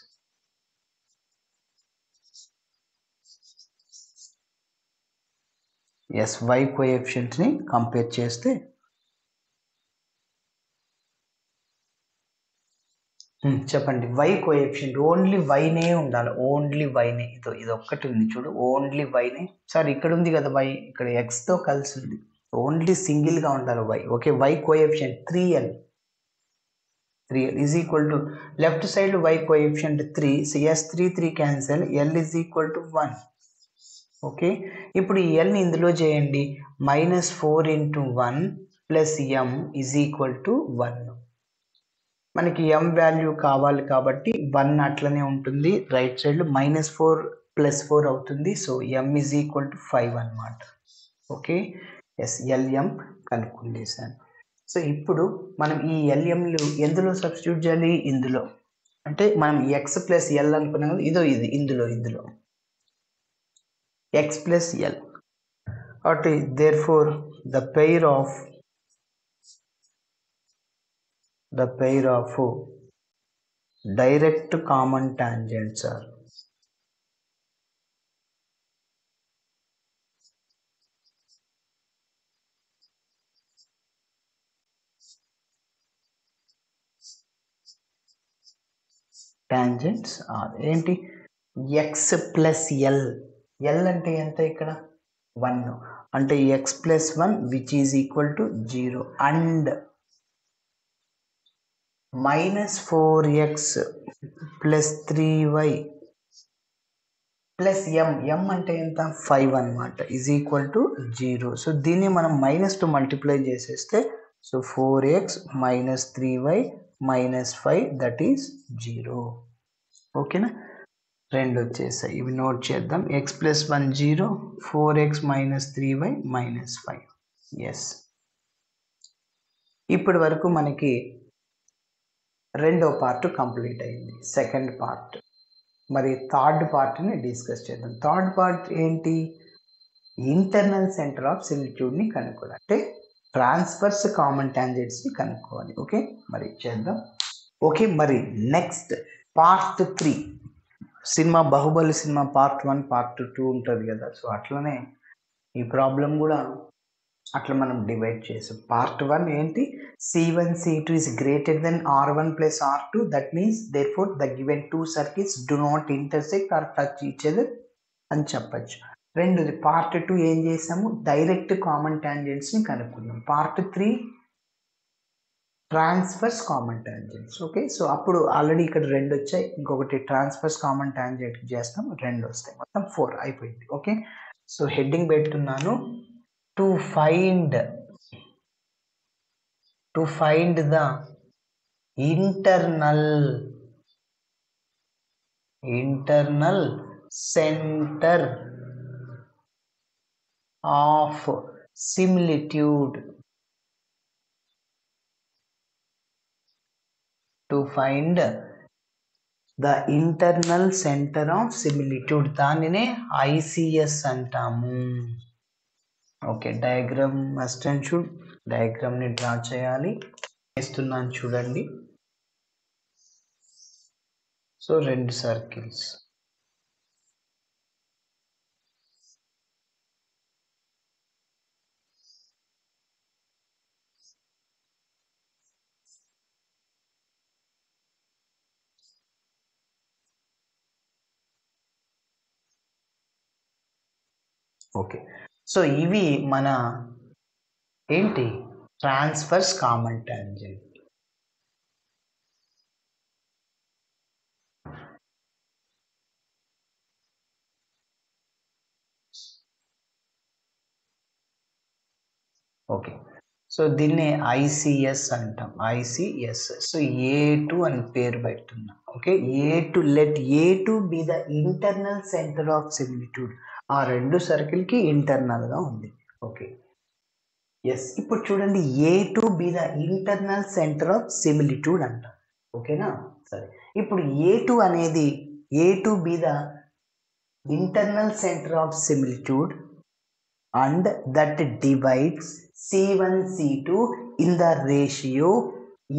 Yes, y coefficients ని కంపేర్ చేస్తే చెప్పండి, y కోఎఫిషియంట్ ఓన్లీ వైనే ఉండాలి, ఓన్లీ వైనే. ఇది ఒక్కటి ఉంది చూడు, ఓన్లీ వైనే. సార్ ఇక్కడ ఉంది కదా y, ఇక్కడ x తో కలిసి ఉంది, ఓన్లీ సింగిల్ గా ఉండాలి y. Okay, y coefficient 3l is equal to, left side y coefficient 3, so yes 3 cancel, l is equal to 1. Okay, ఇప్పుడు ఈ l ని ఇందులో చేయండి, -4 × 1 plus m is equal to 1. మనకి m వాల్యూ కావాలి కాబట్టి 1 అట్లనే ఉంటుంది, రైట్ సైడ్లో -4 + 4 అవుతుంది. So m is equal to 5 అనమాట. ఓకే, ఎస్, lm కనుక్కుండేసాను. సో ఇప్పుడు మనం ఈ lmలు ఎందులో సబ్స్టిట్యూట్ చేయాలి, ఇందులో. అంటే మనం x + l అనుకున్నాం కదా, ఇది ఇందులో x + l. కాబట్టి therefore the pair of direct common tangents are ఏంటి, x + l. l అంటే ఎంత, ఇక్కడ 1, అంటే x + 1 which is equal to 0 and -4x + 3y plus m అంటే ఎంత, 5 అనమాట, ఈజ్ ఈక్వల్ టు 0. సో దీన్ని మనం -2 మల్టిప్లై చేసేస్తే, so 4x - 3y - 5 that is 0. ఓకేనా, 2 వచ్చేసాయి, ఇవి నోట్ చేద్దాం. x + 1 0, 4x - 3y - 5. ఎస్, ఇప్పటి వరకు మనకి రెండో పార్ట్ కంప్లీట్ అయింది. సెకండ్ పార్ట్, మరి థర్డ్ పార్ట్ని డిస్కస్ చేద్దాం. థర్డ్ పార్ట్ ఏంటి, ఇంటర్నల్ సెంటర్ ఆఫ్ సిమిలిట్యూడ్ని కనుక్కోవాలి, అంటే ట్రాన్స్వర్స్ కామన్ టాంజెంట్స్ని కనుక్కోవాలి. ఓకే, మరి చేద్దాం. ఓకే, మరి next part 3, cinema Baahubali cinema part 1 part 2 ఉంటుంది కదా, సో అట్లనే ఈ ప్రాబ్లం కూడా అట్లా మనం డివైడ్ చేసాం. పార్ట్ 1 ఏంటి, C1 C2 is greater than R1 + R2, that means therefore the given two circuits do not intersect or touch each other అని చెప్పచ్చు. రెండోది పార్ట్ 2 ఏం చేసాము, డైరెక్ట్ కామన్ టాంజెంట్స్ని కనుక్కున్నాం. Part 3 transverse common tangents. Okay, so అప్పుడు already ఇక్కడ 2 వచ్చాయి, ఇంకొకటి ట్రాన్స్వర్స్ కామన్ టాంజెంట్ చేస్తాం, 2 వస్తాయి, మొత్తం 4 అయిపోయింది. ఓకే, సో హెడ్డింగ్ పెడుతున్నాను, to find the internal center of similitude. To find the internal center of similitude, దానినే ICS అంటాము. Okay, diagram must and should డయాగ్రామ్ని డ్రా చేయాలి. చేస్తున్నాను చూడండి. సో 2 సర్కిల్స్, ఓకే, సో ఇవి మన ఏంటి transverse common tangent. Okay, so దీన్ని ఐసిఎస్ అంటాం, ఐసిఎస్. సో A2 అని పేరు పెడుతున్నాం. Okay, A2, let A2 be the internal centre of similitude. ఆ రెండు సర్కిల్కి ఇంటర్నల్గా ఉంది. Okay, yes. ఇప్పుడు చూడండి, A2 be the internal centre of similitude అంటాం. ఓకేనా, సరే. ఇప్పుడు A2 అనేది A2 be the internal center of similitude and that divides C1 C2 in the ratio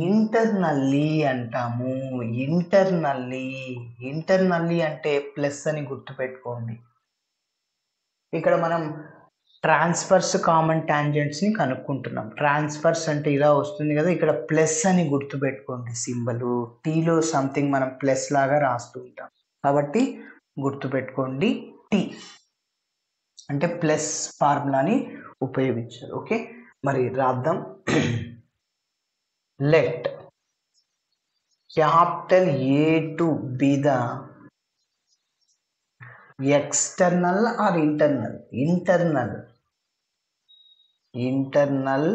internally అంటాము. ఇంటర్నల్లీ అంటే ప్లస్ అని గుర్తుపెట్టుకోండి. ఇక్కడ మనం ట్రాన్స్ఫర్స్ కామన్ టాంజెంట్స్ని కనుక్కుంటున్నాం. ట్రాన్స్ఫర్స్ అంటే ఇలా వస్తుంది కదా, ఇక్కడ ప్లస్ అని గుర్తుపెట్టుకోండి. సింబల్ టీలో సంథింగ్ మనం ప్లస్ లాగా రాస్తూ ఉంటాం కాబట్టి గుర్తుపెట్టుకోండి, టీ అంటే ప్లస్ ఫార్ములాని ఉపయోగించారు. ఓకే, మరి రాద్దాం. Let capital A2 be the external or internal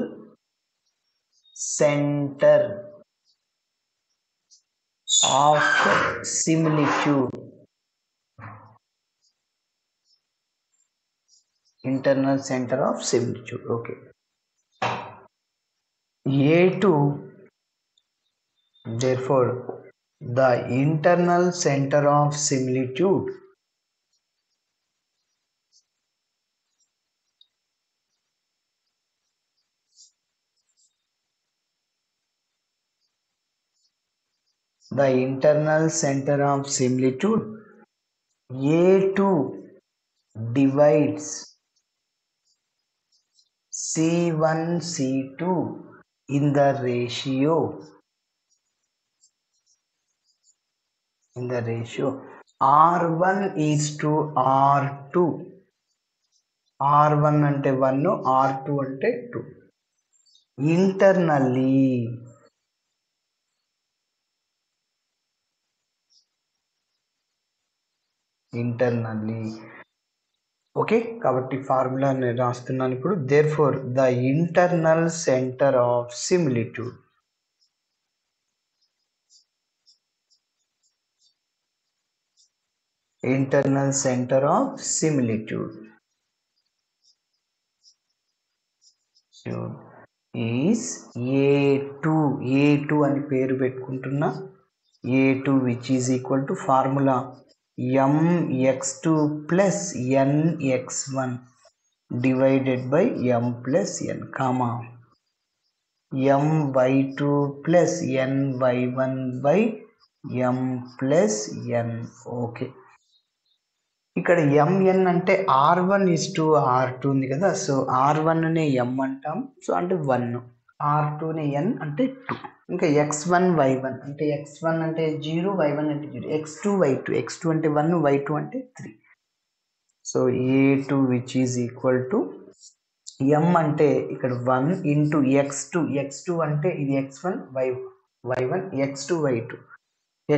centre of similitude. Internal center of similitude. Okay, A2, therefore the internal center of similitude A2 divides C1 C2 in the ratio R1 is to R2. R1 అంటే 1, R2 అంటే 2. Internally okay, కాబట్టి ఫార్ములాని రాస్తున్నాను ఇప్పుడు. Therefore the internal centre of similitude is A2 అని పేరు పెట్టుకుంటున్నా. A2 which is equal to formula mx2 plus nx1 divided by m plus n, comma my2 plus ny1 by m plus n. Okay, ఇక్కడ mn అంటే R1 is to R2 ఉంది కదా, so R1నే m అంటాం, so అంటే 1, R2ని n అంటే 2. ఇంకా x1 y1 అంటే x1 అంటే 0, y1 అంటే 0, x2 y2, x2 అంటే 1, y2 అంటే 3. So A2 which is equal to m అంటే ఇక్కడ 1 ఇంటూ x2 అంటే ఇది x1 y1, x2 y2,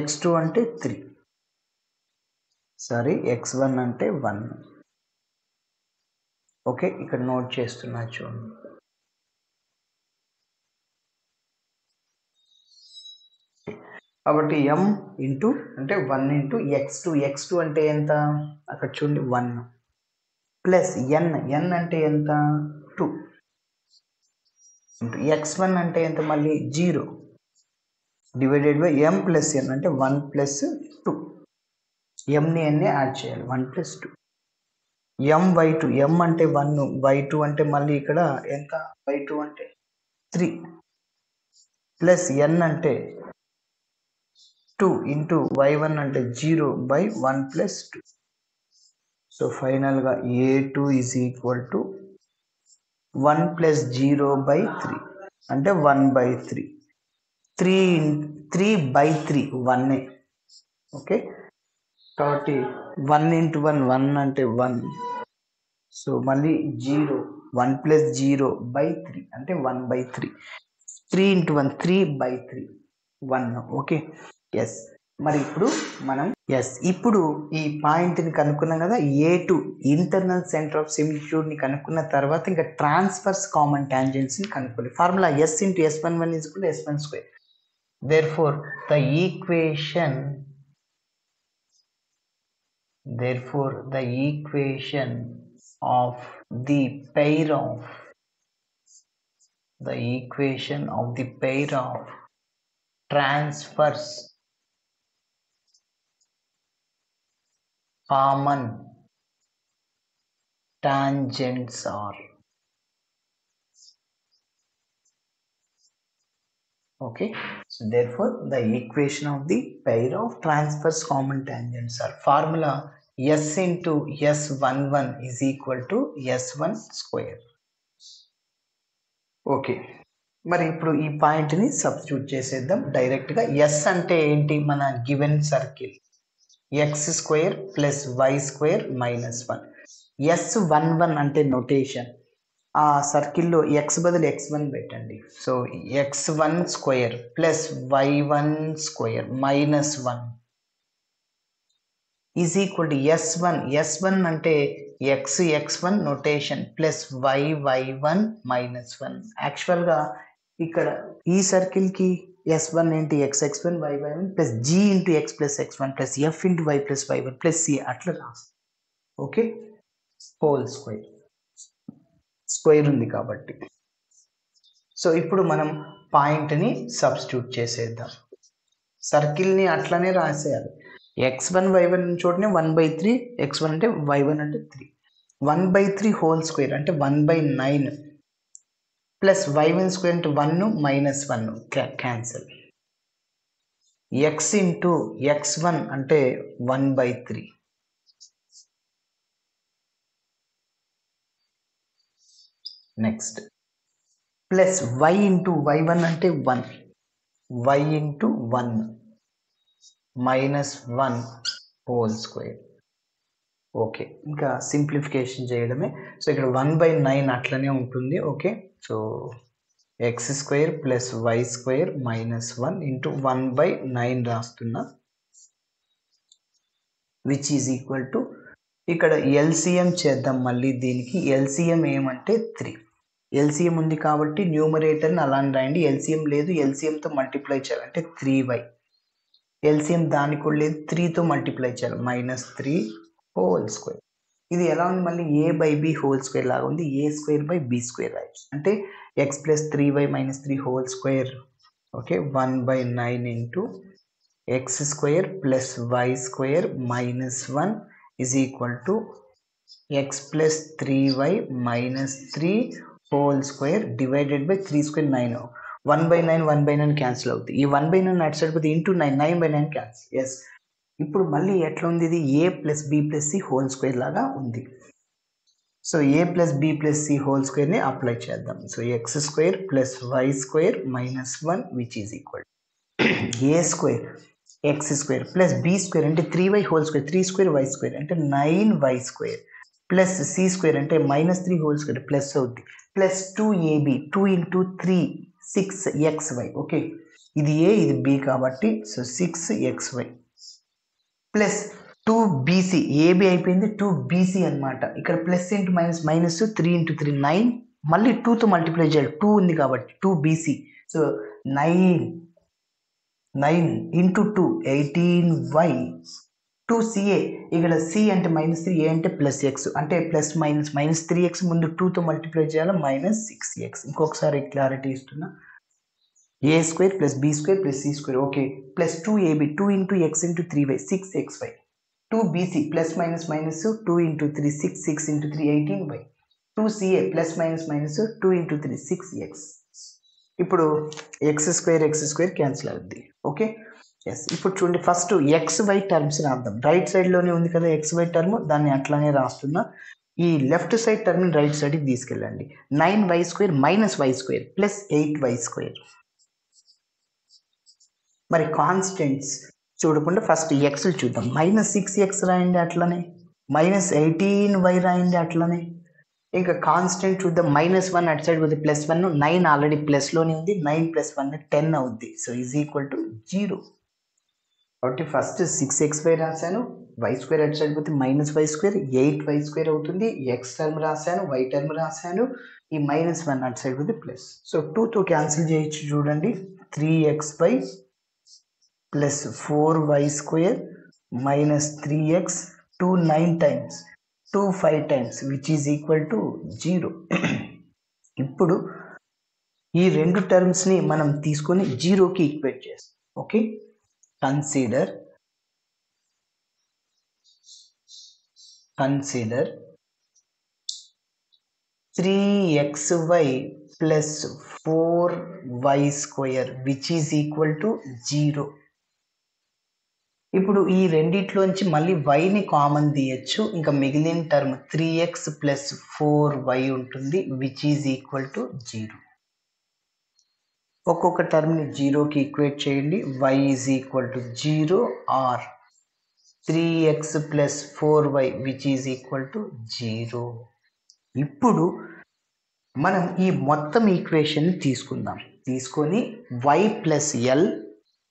x2 అంటే 3, సారీ x1 అంటే 1. ఓకే, ఇక్కడ నోట్ చేస్తున్నా చూడండి. కాబట్టి m ఇంటూ అంటే 1 ఇంటూ x2 అంటే ఎంత, అక్కడ చూడండి 1, ప్లస్ n అంటే ఎంత 2, ఇంటూ x1 అంటే ఎంత మళ్ళీ 0 divided by m plus n అంటే 1 ప్లస్ 2, mని n యాడ్ చేయాలి, 1 ప్లస్ 2. my2, m అంటే 1, y2 అంటే మళ్ళీ ఇక్కడ ఎంత, y2 అంటే 3, ప్లస్ n అంటే 2 ఇంటూ y1 అంటే 0 బై 1 ప్లస్ 2. సో ఫైనల్గా A2 is equal to 1 plus 0 by 3 అంటే 1/3, 3/3 1. ఓకే, కాబట్టి 1 ఇంటూ 1 అంటే 1, సో మళ్ళీ 0 1 ప్లస్ 0 బై 3 అంటే 1/3 3 ఇంటూ 1 3/3 1 ఓకే ఎస్ మరి ఇప్పుడు మనం ఇప్పుడు ఈ పాయింట్ని కనుక్కున్నాం కదా A2 ఇంటర్నల్ సెంటర్ ఆఫ్ సిమిలిట్యూడ్ని కనుక్కున్న తర్వాత ఇంకా ట్రాన్స్ఫర్స్ కామన్ టాంజెంట్స్ని కనుక్కోవాలి formula S into S11 is equal to S1 square. Therefore the equation of the pair of transverse common tangents are okay. So therefore the equation of the pair of transverse common tangents are formula S into S11 is equal to S1 square. Okay మరి ఇప్పుడు ఈ పాయింట్ని substitute చేసేద్దాం డైరెక్ట్గా. Yes అంటే ఏంటి? మన given circle x² plus y² minus 1. S11 అంటే నొటేషన్. ఆ సర్కిల్లో x బదులు x1 పెట్టండి. So x1 square plus y1 square minus 1 is equal to S1 అంటే x1 notation plus y1 minus 1. యాక్చువల్గా ఇక్కడ ఈ సర్కిల్కి S1 ఏంటి? x1 y1 plus g into x plus x1 plus f into y plus y1 plus c అట్లా రాస్తాం. Okay whole square ఉంది కాబట్టి. So ఇప్పుడు మనం పాయింట్ని సబ్స్టిట్యూట్ చేసేద్దాం. సర్కిల్ని అట్లనే రాసేయాలి. x1 y1 చోటనే 1/3 x1 అంటే y1 అంటే 3 1/3 హోల్ స్క్వేర్ అంటే 1/9 ప్లస్ y1 స్క్వేర్ అంటే 1 minus 1 cancel. x into x1 అంటే 1/3 next plus y into y1 అంటే 1 y into 1 minus 1 whole square. Okay ఇంకా సింప్లిఫికేషన్ చేయడమే. సో ఇక్కడ 1/9 అట్లనే ఉంటుంది. Okay so x² plus y² minus 1 into 1/9 రాస్తున్నా విచ్ ఈజ్ ఈక్వల్ టు ఇక్కడ ఎల్సిఎం చేద్దాం. మళ్ళీ దీనికి ఎల్సిఎం ఏమంటే 3. ఎల్సిఎం ఉంది కాబట్టి న్యూమరేటర్ని అలానే రాయండి. ఎల్సిఎం లేదు, ఎల్సిఎంతో మల్టిప్లై చేయాలంటే 3y. ఎల్సిఎం దానికి కూడా లేదు, 3తో మల్టిప్లై చేయాలి మైనస్ 3 హోల్ స్క్వేర్. ఇది ఎలా ఉంది? మళ్ళీ a/b హోల్ స్క్వేర్ లాగా ఉంది. a²/b² రాయొచ్చు అంటే x plus 3y minus 3 whole square. Okay 1/9 into x² plus y² minus 1 is equal to x plus 3y minus 3 whole square divided by 3² 9. 1/9 cancel అవుతుంది. ఈ 1/9 అటు సైడ్ పోతే ఇంటూ 9 క్యాన్సిల్. ఎస్ ఇప్పుడు మళ్ళీ ఎట్లా ఉంది? ఇది a plus b plus c whole square లాగా ఉంది. So a plus b plus c whole స్క్వేర్ని అప్లై చేద్దాం. So x² plus y² minus 1 which is equal a² x² plus b² అంటే 3y హోల్ స్క్వేర్ 3² y² అంటే 9y² plus c² అంటే minus 3 whole square plus అవుద్ది plus 2ab 2 into 3 6xy. Okay ఇది a ఇది b కాబట్టి so 6xy plus 2bc. A b అయిపోయింది 2bc అనమాట. ఇక్కడ plus into minus minus 3 into 3 9 మళ్ళీ 2తో మల్టిప్లై చేయాలి 2 ఉంది కాబట్టి 2bc. So 9 into 2 18y 2ca. ఇక్కడ c అంటే మైనస్ 3 a అంటే ప్లస్ x అంటే ప్లస్ మైనస్ 3x ముందు 2తో మల్టిప్లై చేయాలి మైనస్ 6x. ఇంకొకసారి క్లారిటీ ఇస్తున్నా. a² plus b² plus c². Okay plus 2ab 2 into x into 3y 6xy 2bc plus minus 2 into 3 6 into 3 18y 2ca plus minus 2 into 3 6x. ఇప్పుడు x² cancel అవుద్ది. Okay yes ఇప్పుడు చూడండి first xy terms రాద్దాం. Right సైడ్లోనే ఉంది కదా xy term, దాన్ని అట్లానే రాస్తున్నా. ఈ లెఫ్ట్ సైడ్ టర్మ్ని రైట్ సైడ్కి తీసుకెళ్ళండి. 9y² minus y² plus 8y². మరి కాన్స్టెంట్స్ చూడకుండా ఫస్ట్ ఎక్స్లు చూద్దాం. మైనస్ 6x రాయండి అట్లనే, మైనస్ 18y రాయండి అట్లనే, ఇంకా కాన్స్టెంట్ చూద్దాం. -1 అటు సైడ్ పోతే +1, 9 ఆల్రెడీ ప్లస్లోనే ఉంది. 9 + 1 10 అవుద్ది. So is equal to 0. కాబట్టి ఫస్ట్ 6xy రాశాను. y² అటు సైడ్ పోతే -y², 8y² అవుతుంది. x టర్మ్ రాశాను, y టర్మ్ రాశాను. ఈ -1 అటు సైడ్ పోతే ప్లస్. సో 2తో క్యాన్సిల్ చేయొచ్చు చూడండి. 3xy + 4y² - 3x 2 9 times 2 5 times which is equal to 0. ఇప్పుడు ఈ రెండు టర్మ్స్ని మనం తీసుకొని 0కి ఈక్వేట్ చేస్తాం. Okay, consider 3xy + 4y² which is equal to 0. ఇప్పుడు ఈ రెండిట్లోంచి మళ్ళీ yని కామన్ తీయచ్చు. ఇంకా మిగిలిన టర్మ్ 3x + 4y ఉంటుంది విచ్ ఈజ్ ఈక్వల్ టు 0. ఒక్కొక్క టర్మ్ని 0కి ఈక్వేట్ చేయండి. y is equal to 0 or 3x + 4y which is equal to 0. ఇప్పుడు మనం ఈ మొత్తం ఈక్వేషన్ తీసుకుందాం. తీసుకొని y + l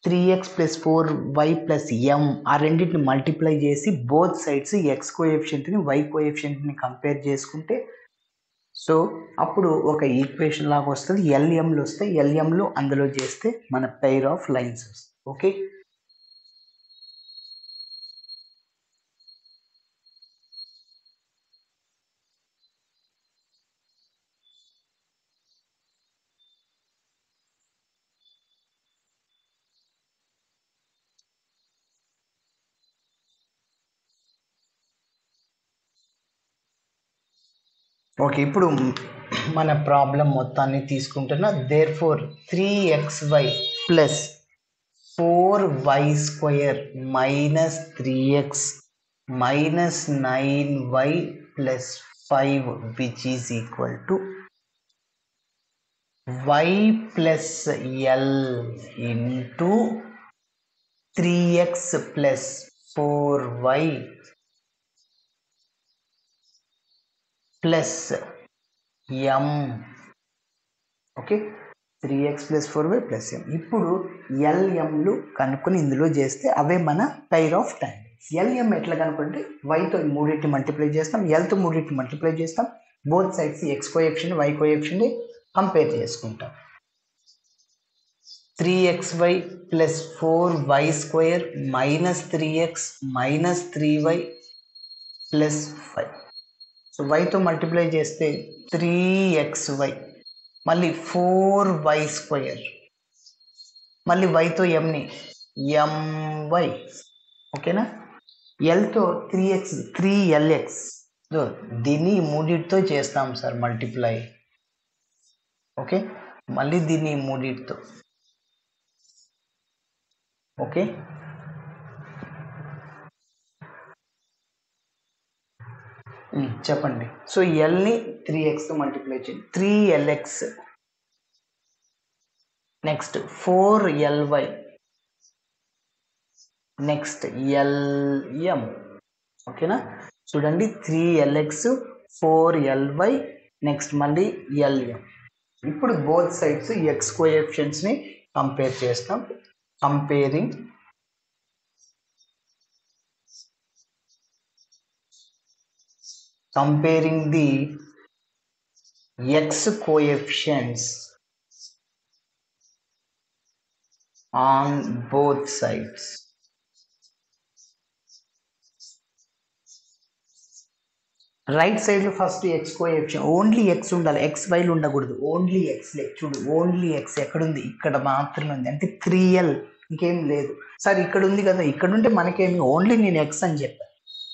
3x + 4y + m ఆ రెండింటిని మల్టిప్లై చేసి బోత్ సైడ్స్ x కోఎఫిషియంట్ని y కోఎఫిషియంట్ని కంపేర్ చేసుకుంటే సో అప్పుడు ఒక ఈక్వేషన్ లాగా వస్తుంది. ఎల్ఎంలు వస్తాయి. ఎల్ఎంలు అందులో చేస్తే మన పెయిర్ ఆఫ్ లైన్స్ వస్తాయి. Okay, okay. ఇప్పుడు మన ప్రాబ్లం మొత్తాన్ని తీసుకుంటున్నా. Therefore 3xy + 4y² - 3x - 9y + 5 which is equal to y + l into 3x + 4y plus m. Okay, 3x + 4y + m. ఇప్పుడు ఎల్ఎంలు కనుక్కొని ఇందులో చేస్తే అవే మన పెయిర్ ఆఫ్ ట్యాంజెంట్స్. ఎల్ఎం ఎట్లా కనుక్కుంటే వైతో మూడింటిని మల్టిప్లై చేస్తాం, ఎల్తో మూడింటిని మల్టిప్లై చేస్తాం. Both sides x coefficient y coefficient compare చేసుకుంటాం. 3xy + 4y² - 3x - 3y + 5. So వైతో multiply చేస్తే 3xy మళ్ళీ 4y² మళ్ళీ వైతో ఎంని my. ఓకేనా, ఎల్తో 3lx దీన్ని మూడింటితో చేస్తాం సార్ మల్టిప్లై. ఓకే, మళ్ళీ దీన్ని మూడింటితో. ఓకే, చెప్పండి. సో ఎల్ని 3xతో మల్టిప్లై చేయండి. 3lx next 4ly next lm. ఓకేనా, చూడండి 3lx 4ly నెక్స్ట్ మళ్ళీ lm. ఇప్పుడు బోత్ సైడ్స్ x కోఎఫిషియంట్స్ని కంపేర్ చేస్తాం. Comparing the x coefficients on both sides. Right side లో first x coefficient only x ఉండాలి, xyలు ఉండకూడదు. ఓన్లీ x చూడు, ఓన్లీ x ఎక్కడుంది? ఇక్కడ మాత్రమే ఉంది. అంటే 3l ఇంకేం లేదు. సార్ ఇక్కడ ఉంది కదా, ఇక్కడ ఉంటే మనకేమి, ఓన్లీ నేను x అని చెప్పాను.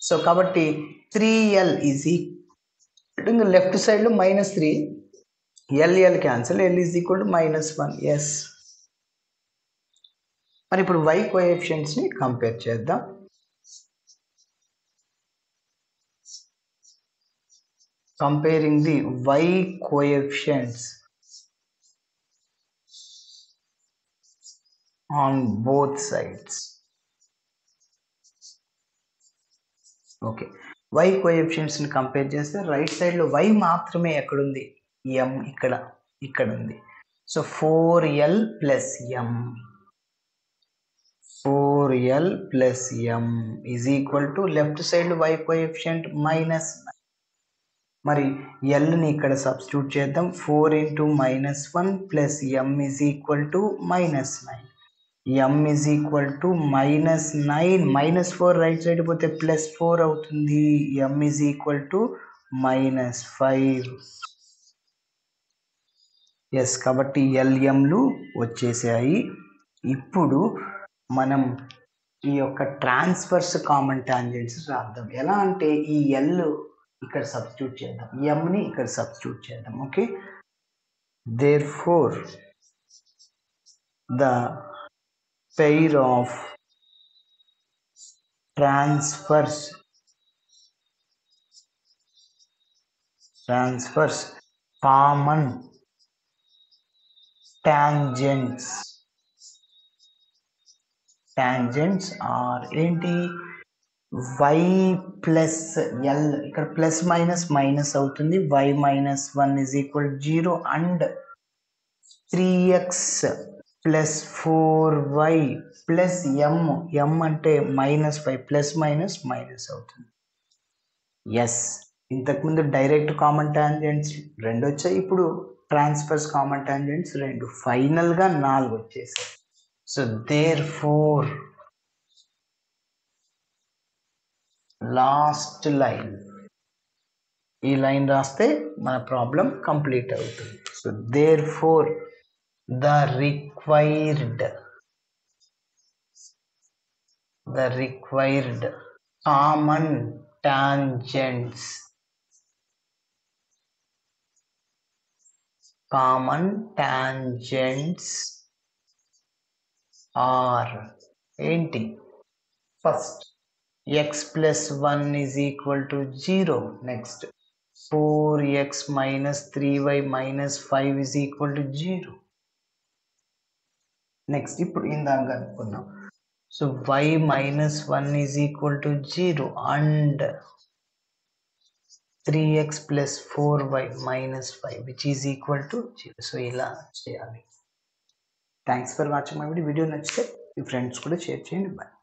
సో కాబట్టి 3l is equal left side లో -3 l cancel, l is equal to -1. Yes, మరి ఇప్పుడు y కోఎఫిషియంట్స్ ని కంపేర్ చేద్దాం. Comparing the y coefficients on both sides. Okay, y కోఎఫిషియెంట్స్ని కంపేర్ చేస్తే రైట్ సైడ్లో y మాత్రమే ఎక్కడుంది, m ఇక్కడ ఉంది. So 4l plus m 4l plus m is equal to left side y coefficient minus, మరి ఎల్ని ఇక్కడ సబ్స్టిట్యూట్ చేద్దాం. 4 into -1 plus m is equal to -9, m is equal to -9 -4 right side పోతే +4 అవుతుంది. m is equal to -5. Yes, కాబట్టి LMలు వచ్చేసాయి. ఇప్పుడు మనం ఈ యొక్క ట్రాన్స్వర్స్ కామన్ టాంజెంట్స్ రాద్దాం. ఎలా అంటే ఈ L ఇక్కడ సబ్స్టిట్యూట్ చేద్దాం, mని ఇక్కడ సబ్స్టిట్యూట్ చేద్దాం. Okay, therefore the pair of transverse common tangents are ఏంటి, y ప్లస్ l, ఇక్కడ ప్లస్ మైనస్ మైనస్ అవుతుంది. y minus 1 is equal 0 and 3x plus 4y plus m అంటే -5 ప్లస్ మైనస్ మైనస్ అవుతుంది. Yes, ఇంతకుముందు direct common tangents 2 వచ్చాయి, ఇప్పుడు transverse common tangents 2, ఫైనల్గా 4 వచ్చేసాయి. సో therefore లాస్ట్ లైన్, ఈ లైన్ రాస్తే మన ప్రాబ్లం కంప్లీట్ అవుతుంది. So therefore the required common tangents are ఏంటి, first x plus 1 is equal to 0. Next 4x minus 3y minus 5 is equal to 0. Next ఇప్పుడు ఇందాక అనుకున్నాం. So y minus 1 is equal to 0 and 3x plus 4y minus 5 which is equal to 0. So ఇలా చేయాలి. Thanks for watching my video. నచ్చితే మీ friends కూడా share చేయండి. Bye.